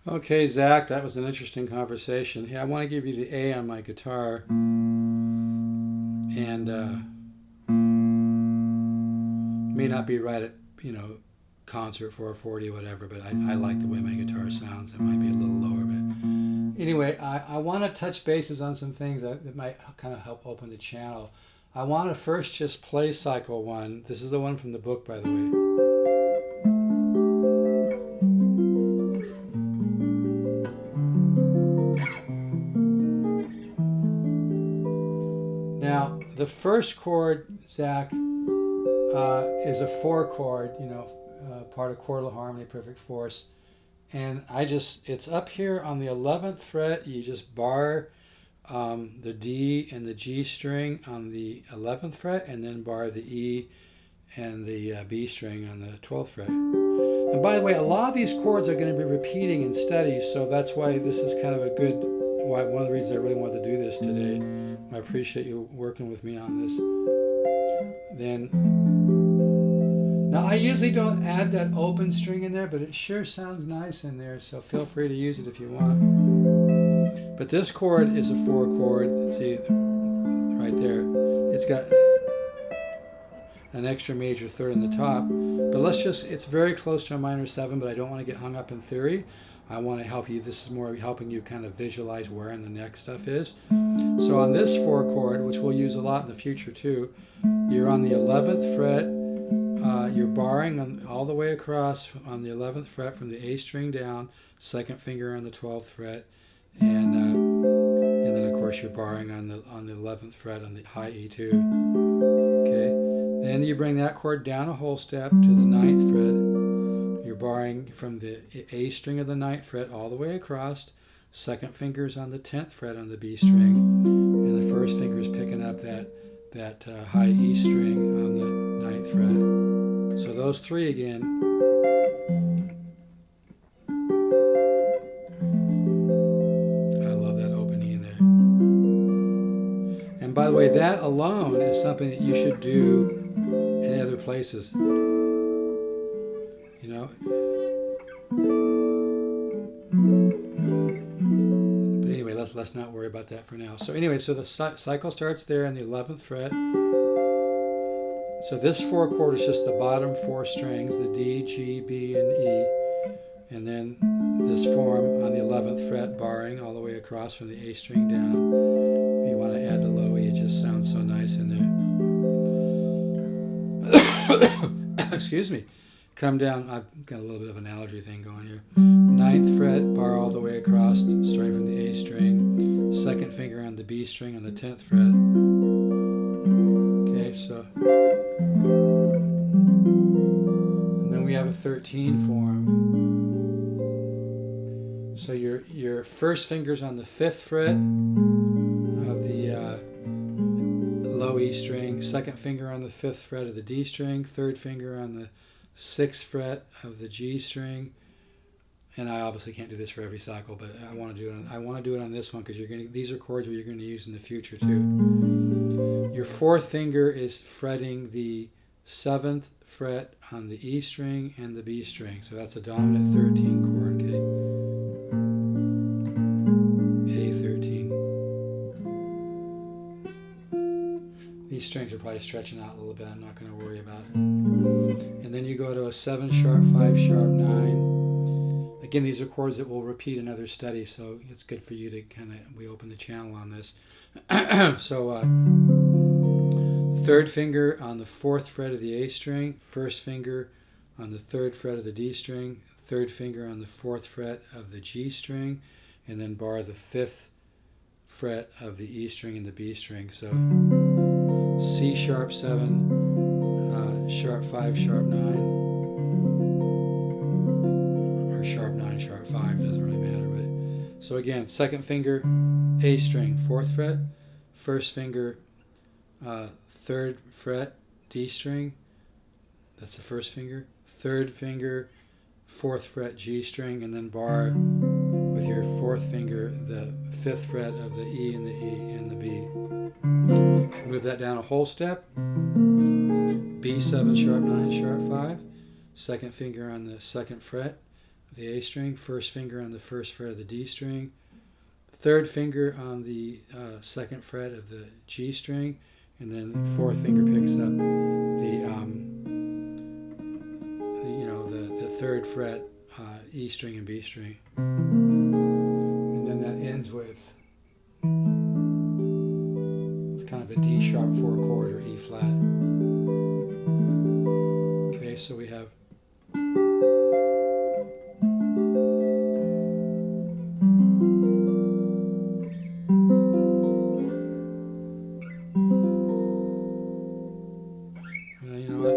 Okay, Zach, that was an interesting conversation. Hey, I want to give you the A on my guitar, and may not be right at concert 440 whatever, but I like the way my guitar sounds. It might be a little lower, but anyway, I want to touch bases on some things that might kind of help open the channel. I want to first just play cycle one. This is the one from the book, by the way. Now, the first chord, Zach, is a four chord, part of chordal harmony, perfect force. And it's up here on the 11th fret. You just bar the D and the G string on the 11th fret, and then bar the E and the B string on the 12th fret. And by the way, a lot of these chords are going to be repeating in steady, so that's why this is kind of one of the reasons I really wanted to do this today. I appreciate you working with me on this. Now I usually don't add that open string in there, but it sure sounds nice in there, so feel free to use it if you want. But this chord is a four chord. See, right there. It's got an extra major third in the top. But it's very close to a minor 7, but I don't want to get hung up in theory. I want to help you. This is more helping you kind of visualize where in the neck stuff is. So on this four chord, which we'll use a lot in the future too, you're on the 11th fret. You're barring all the way across on the 11th fret from the A string down, second finger on the 12th fret, and then of course you're barring on the 11th fret on the high E2. Okay, then you bring that chord down a whole step to the 9th fret. You're barring from the A string of the 9th fret all the way across. Second finger's on the 10th fret on the B string, and the first finger's picking up that high E string on the 9th fret. So those three again. I love that open E in there. And by the way, that alone is something that you should do in other places. But anyway, let's not worry about that for now. So anyway, so the cycle starts there on the 11th fret. So this four chord is just the bottom four strings, the D, G, B, and E. And then this form on the 11th fret, barring all the way across from the A string down. If you want to add the low E, it just sounds so nice in there. Excuse me. Come down, I've got a little bit of an allergy thing going here. 9th fret, bar all the way across, starting from the A string. Second finger on the B string on the 10th fret. Okay, so... And then we have a 13 form. So your first finger's on the 5th fret of the low E string, second finger on the 5th fret of the D string, third finger on the 6th fret of the G string. And I obviously can't do this for every cycle, but I want to do it on this one because these are chords that you're going to use in the future too. Your fourth finger is fretting the 7th fret on the E string and the B string. So that's a dominant 13 chord, okay? A13. These strings are probably stretching out a little bit. I'm not going to worry about it. And then you go to a 7 sharp, 5 sharp, 9. Again, these are chords that will repeat in other studies, so it's good for you to we open the channel on this. So, third finger on the 4th fret of the A string, first finger on the 3rd fret of the D string, third finger on the 4th fret of the G string, and then bar the 5th fret of the E string and the B string. So, C sharp 7, sharp 5, sharp 9. Sharp 9, sharp 5, doesn't really matter. But so again, second finger, A string, 4th fret, first finger, 3rd fret, D string, that's the first finger, third finger, 4th fret, G string, and then bar with your 4th finger the 5th fret of the E and the E and the B. Move that down a whole step, B7, sharp 9, sharp 5, second finger on the 2nd fret, the A string, first finger on the first fret of the D string, third finger on the second fret of the G string, and then fourth finger picks up the third fret E string and B string, and then that ends with it's kind of a D sharp 4 chord or E flat. Okay, so we have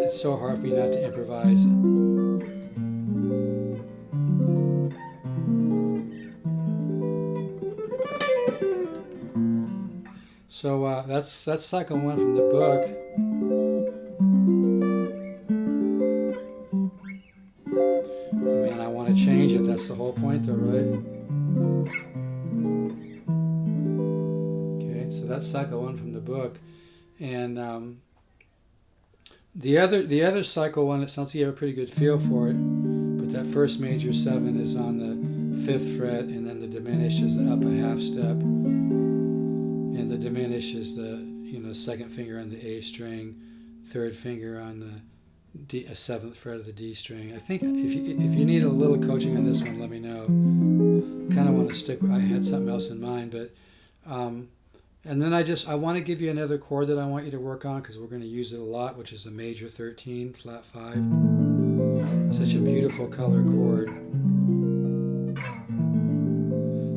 it's so hard for me not to improvise. So that's cycle 1 from the book. I mean, I want to change it. That's the whole point, though, right? Okay, so that's cycle 1 from the book, and the other cycle 1, it sounds like you have a pretty good feel for it, but that first major 7 is on the 5th fret, and then the diminished is up a half step, and the diminished is the second finger on the A string, third finger on the 7th fret of the D string. I think if you need a little coaching on this one, let me know. Kind of want to stick with, I had something else in mind, but and then I want to give you another chord that I want you to work on, because we're going to use it a lot, which is a major 13 flat 5. Such a beautiful color chord.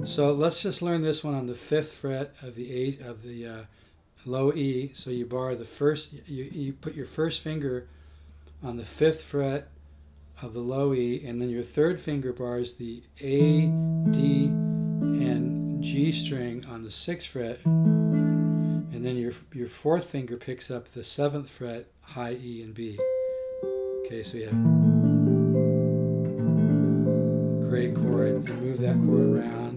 So let's just learn this one on the 5th fret of the low E. So you bar the first, you put your first finger on the 5th fret of the low E, and then your third finger bars the A, D, and G string on the 6th fret, and then your fourth finger picks up the 7th fret, high E and B. Okay, so you have great chord, and move that chord around.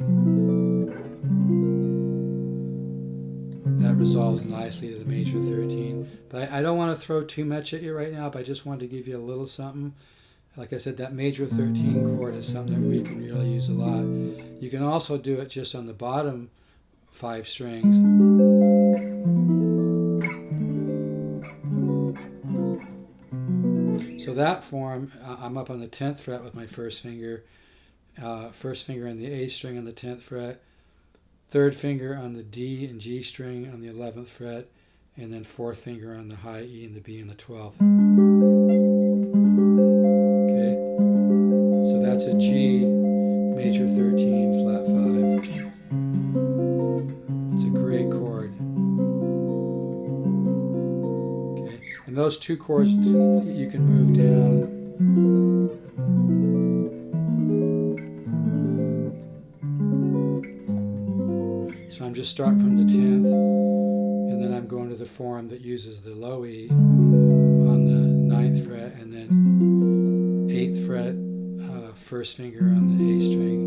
That resolves nicely to the major 13. But I don't want to throw too much at you right now, but I just wanted to give you a little something. Like I said, that major 13 chord is something that we can really use a lot. You can also do it just on the bottom 5 strings. So that form, I'm up on the 10th fret with my first finger on the A string on the 10th fret, third finger on the D and G string on the 11th fret, and then fourth finger on the high E and the B on the 12th. Okay, so that's a G major 13 flat 5. It's a great chord. Okay, and those two chords you can move down. So I'm just starting from the 10th, and then I'm going to the form that uses the low E on the 9th fret, and then 8th fret, first finger on the A string,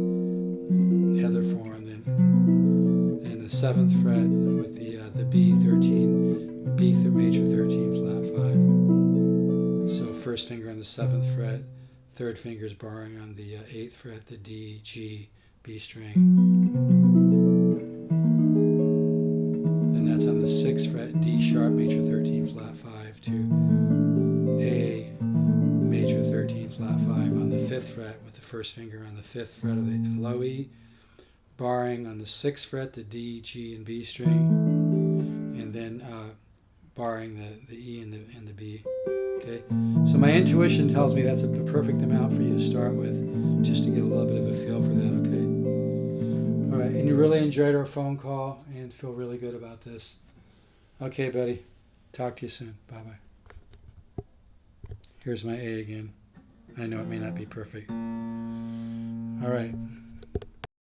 the other form, then the 7th fret with the major 13 flat 5. So first finger on the 7th fret, third finger is barring on the 8th fret, the D, G, B string. That's on the 6th fret, D sharp major 13 flat 5 to A major 13 flat 5 on the 5th fret with the first finger on the 5th fret of the low E, barring on the 6th fret the D, G, and B string, and then barring the E and the B. Okay, so my intuition tells me that's a perfect amount for you to start with, just to get a little bit of a feel for that. Okay. All right, and you really enjoyed our phone call and feel really good about this. Okay, buddy. Talk to you soon. Bye-bye. Here's my A again. I know it may not be perfect. All right.